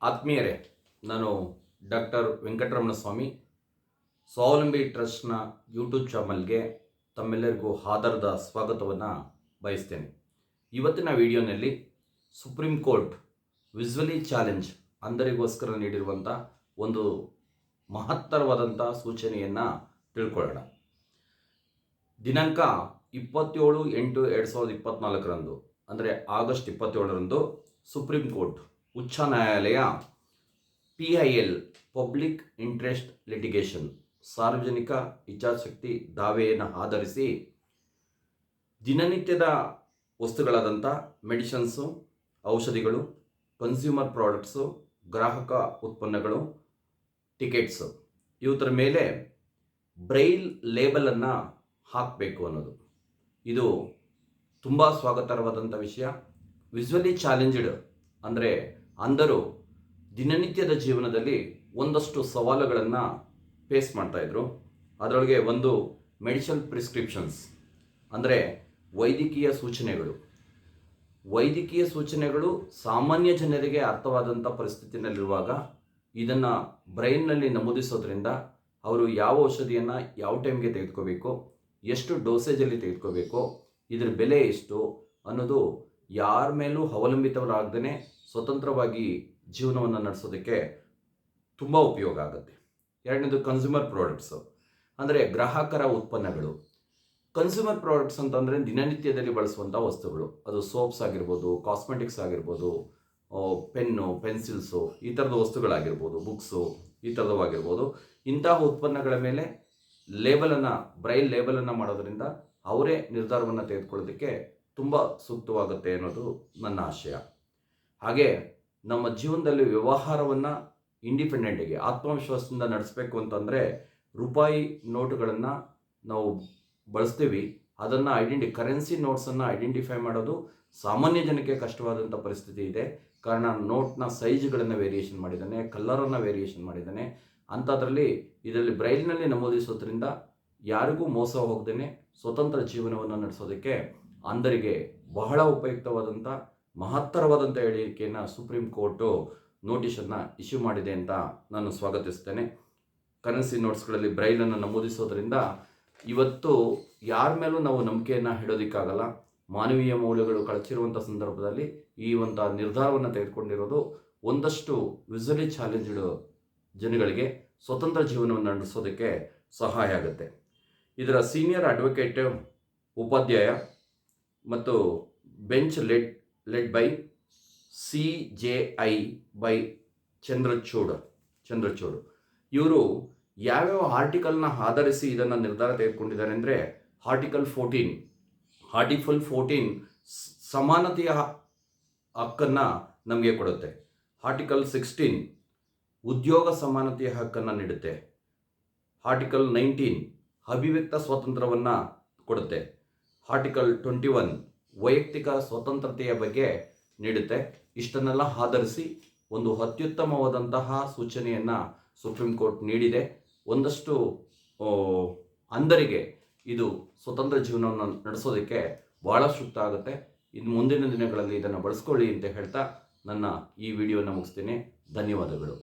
ಆತ್ಮೀಯರೇ, ನಾನು ಡಾಕ್ಟರ್ ವೆಂಕಟರಮಣ ಸ್ವಾಮಿ ಸ್ವಾವಲಂಬಿ ಟ್ರಸ್ಟ್ನ ಯೂಟ್ಯೂಬ್ ಚಾನಲ್ಗೆ ತಮ್ಮೆಲ್ಲರಿಗೂ ಆದರದ ಸ್ವಾಗತವನ್ನು ಬಯಸ್ತೇನೆ. ಇವತ್ತಿನ ವಿಡಿಯೋನಲ್ಲಿ ಸುಪ್ರೀಂ ಕೋರ್ಟ್ ವಿಜುವಲಿ ಚಾಲೆಂಜ್ ಅಂಧರಿಗೋಸ್ಕರ ನೀಡಿರುವಂಥ ಒಂದು ಮಹತ್ತರವಾದಂಥ ಸೂಚನೆಯನ್ನು ತಿಳ್ಕೊಳ್ಳೋಣ. ದಿನಾಂಕ 27/8/2024 ಅಂದರೆ ಆಗಸ್ಟ್ 27ರಂದು ಸುಪ್ರೀಂ ಕೋರ್ಟ್ ಉಚ್ಚ ನ್ಯಾಯಾಲಯ PIL ಪಬ್ಲಿಕ್ ಇಂಟ್ರೆಸ್ಟ್ ಲಿಟಿಗೇಷನ್ ಸಾರ್ವಜನಿಕ ಇಚ್ಛಾಶಕ್ತಿ ದಾವೆಯನ್ನು ಆಧರಿಸಿ ದಿನನಿತ್ಯದ ವಸ್ತುಗಳಾದಂಥ ಮೆಡಿಸಿನ್ಸು, ಔಷಧಿಗಳು, ಕನ್ಸ್ಯೂಮರ್ ಪ್ರಾಡಕ್ಟ್ಸು, ಗ್ರಾಹಕ ಉತ್ಪನ್ನಗಳು, ಟಿಕೆಟ್ಸು ಇವುದರ ಮೇಲೆ ಬ್ರೈಲ್ ಲೇಬಲನ್ನು ಹಾಕಬೇಕು ಅನ್ನೋದು ಇದು ತುಂಬ ಸ್ವಾಗತಾರ್ಹವಾದಂಥ ವಿಷಯ. ವಿಜುವಲಿ ಚಾಲೆಂಜ್ಡ್ ಅಂದರೆ ಅಂಧರು ದಿನನಿತ್ಯದ ಜೀವನದಲ್ಲಿ ಒಂದಷ್ಟು ಸವಾಲುಗಳನ್ನು ಫೇಸ್ ಮಾಡ್ತಾಯಿದ್ರು. ಅದರೊಳಗೆ ಒಂದು ಮೆಡಿಸಿನ್ ಪ್ರಿಸ್ಕ್ರಿಪ್ಷನ್ಸ್ ಅಂದರೆ ವೈದ್ಯಕೀಯ ಸೂಚನೆಗಳು ಸಾಮಾನ್ಯ ಜನರಿಗೆ ಅರ್ಥವಾದಂಥ ಪರಿಸ್ಥಿತಿನಲ್ಲಿರುವಾಗ ಇದನ್ನು ಬ್ರೈನ್ನಲ್ಲಿ ನಮೂದಿಸೋದ್ರಿಂದ ಅವರು ಯಾವ ಔಷಧಿಯನ್ನು ಯಾವ ಟೈಮ್ಗೆ ತೆಗೆದುಕೋಬೇಕು, ಎಷ್ಟು ಡೋಸೇಜಲ್ಲಿ ತೆಗೆದುಕೋಬೇಕು, ಇದರ ಬೆಲೆ ಎಷ್ಟು ಅನ್ನೋದು ಯಾರ ಮೇಲೂ ಅವಲಂಬಿತವರಾಗದೇ ಸ್ವತಂತ್ರವಾಗಿ ಜೀವನವನ್ನು ನಡೆಸೋದಕ್ಕೆ ತುಂಬ ಉಪಯೋಗ ಆಗುತ್ತೆ. ಎರಡನೇದು ಕನ್ಸ್ಯೂಮರ್ ಪ್ರಾಡಕ್ಟ್ಸು ಅಂದರೆ ಗ್ರಾಹಕರ ಉತ್ಪನ್ನಗಳು. ಕನ್ಸ್ಯೂಮರ್ ಪ್ರಾಡಕ್ಟ್ಸ್ ಅಂತಂದರೆ ದಿನನಿತ್ಯದಲ್ಲಿ ಬಳಸುವಂಥ ವಸ್ತುಗಳು, ಅದು ಸೋಪ್ಸ್ ಆಗಿರ್ಬೋದು, ಕಾಸ್ಮೆಟಿಕ್ಸ್ ಆಗಿರ್ಬೋದು, ಪೆನ್ನು, ಪೆನ್ಸಿಲ್ಸು, ಈ ಥರದ ವಸ್ತುಗಳಾಗಿರ್ಬೋದು, ಬುಕ್ಸು ಈ ಥರದವಾಗಿರ್ಬೋದು. ಇಂತಹ ಉತ್ಪನ್ನಗಳ ಮೇಲೆ ಬ್ರೈಲ್ ಲೇಬಲನ್ನು ಮಾಡೋದರಿಂದ ಅವರೇ ನಿರ್ಧಾರವನ್ನು ತೆಗೆದುಕೊಳ್ಳೋದಕ್ಕೆ ತುಂಬ ಸೂಕ್ತವಾಗುತ್ತೆ ಅನ್ನೋದು ನನ್ನ ಆಶಯ. ಹಾಗೆ ನಮ್ಮ ಜೀವನದಲ್ಲಿ ವ್ಯವಹಾರವನ್ನು ಇಂಡಿಪೆಂಡೆಂಟಿಗೆ ಆತ್ಮವಿಶ್ವಾಸದಿಂದ ನಡೆಸಬೇಕು ಅಂತಂದರೆ ರೂಪಾಯಿ ನೋಟುಗಳನ್ನು ನಾವು ಬಳಸ್ತೀವಿ. ಅದನ್ನು ಕರೆನ್ಸಿ ನೋಟ್ಸನ್ನು ಐಡೆಂಟಿಫೈ ಮಾಡೋದು ಸಾಮಾನ್ಯ ಜನಕ್ಕೆ ಕಷ್ಟವಾದಂಥ ಪರಿಸ್ಥಿತಿ ಇದೆ. ಕಾರಣ ನೋಟ್ನ ಸೈಜ್ಗಳನ್ನು ವೇರಿಯೇಷನ್ ಮಾಡಿದ್ದಾನೆ, ಕಲರನ್ನು ವೇರಿಯೇಷನ್ ಮಾಡಿದ್ದಾನೆ. ಅಂಥದ್ರಲ್ಲಿ ಇದರಲ್ಲಿ ಬ್ರೈಲ್ನಲ್ಲಿ ನಮೂದಿಸೋದ್ರಿಂದ ಯಾರಿಗೂ ಮೋಸ ಹೋಗದೇ ಸ್ವತಂತ್ರ ಜೀವನವನ್ನು ನಡೆಸೋದಕ್ಕೆ ಅಂಧರಿಗೆ ಬಹಳ ಉಪಯುಕ್ತವಾದಂಥ ಮಹತ್ತರವಾದಂಥ ಹೇಳಿಕೆಯನ್ನು ಸುಪ್ರೀಂ ಕೋರ್ಟು ನೋಟಿಸನ್ನು ಇಶ್ಯೂ ಮಾಡಿದೆ ಅಂತ ನಾನು ಸ್ವಾಗತಿಸ್ತೇನೆ. ಕರೆನ್ಸಿ ನೋಟ್ಸ್ಗಳಲ್ಲಿ ಬ್ರೈಲನ್ನು ನಮೂದಿಸೋದ್ರಿಂದ ಇವತ್ತು ಯಾರ ಮೇಲೂ ನಾವು ನಂಬಿಕೆಯನ್ನು ಇಡೋದಕ್ಕಾಗಲ್ಲ. ಮಾನವೀಯ ಮೌಲ್ಯಗಳು ಕಳಚಿರುವಂಥ ಸಂದರ್ಭದಲ್ಲಿ ಈ ಒಂದು ನಿರ್ಧಾರವನ್ನು ತೆಗೆದುಕೊಂಡಿರೋದು ಒಂದಷ್ಟು ವಿಜುವಲಿ ಚಾಲೆಂಜ್ಡ್ ಜನಗಳಿಗೆ ಸ್ವತಂತ್ರ ಜೀವನವನ್ನು ನಡೆಸೋದಕ್ಕೆ ಸಹಾಯ ಆಗುತ್ತೆ. ಇದರ ಸೀನಿಯರ್ ಅಡ್ವೊಕೇಟ್ ಉಪಾಧ್ಯಾಯ ಮತ್ತು bench led by CJI by Chandrachud ಇವರು ಯಾವ್ಯಾವ ಆರ್ಟಿಕಲ್ನ ಆಧರಿಸಿ ಇದನ್ನು ನಿರ್ಧಾರ ತೆಗೆದುಕೊಂಡಿದ್ದಾರೆ ಅಂದರೆ ಆರ್ಟಿಕಲ್ 14 ಸಮಾನತೆಯ ಹಕ್ಕನ್ನು ನಮಗೆ ಕೊಡುತ್ತೆ. ಆರ್ಟಿಕಲ್ 16 ಉದ್ಯೋಗ ಸಮಾನತೆಯ ಹಕ್ಕನ್ನು ನೀಡುತ್ತೆ. ಆರ್ಟಿಕಲ್ 19 ಅಭಿವ್ಯಕ್ತ ಸ್ವಾತಂತ್ರ್ಯವನ್ನು ಕೊಡುತ್ತೆ. ಆರ್ಟಿಕಲ್ 21 ವೈಯಕ್ತಿಕ ಸ್ವತಂತ್ರತೆಯ ಬಗ್ಗೆ ನೀಡುತ್ತೆ. ಇಷ್ಟನ್ನೆಲ್ಲ ಆಧರಿಸಿ ಒಂದು ಅತ್ಯುತ್ತಮವಾದಂತಹ ಸೂಚನೆಯನ್ನು ಸುಪ್ರೀಂ ಕೋರ್ಟ್ ನೀಡಿದೆ. ಒಂದಷ್ಟು ಅಂಧರಿಗೆ ಇದು ಸ್ವತಂತ್ರ ಜೀವನವನ್ನು ನಡೆಸೋದಕ್ಕೆ ಭಾಳ ಸೂಕ್ತ ಆಗುತ್ತೆ. ಇನ್ನು ಮುಂದಿನ ದಿನಗಳಲ್ಲಿ ಇದನ್ನು ಬಳಸ್ಕೊಳ್ಳಿ ಅಂತ ಹೇಳ್ತಾ ನನ್ನ ಈ ವಿಡಿಯೋನ ಮುಗಿಸ್ತೀನಿ. ಧನ್ಯವಾದಗಳು.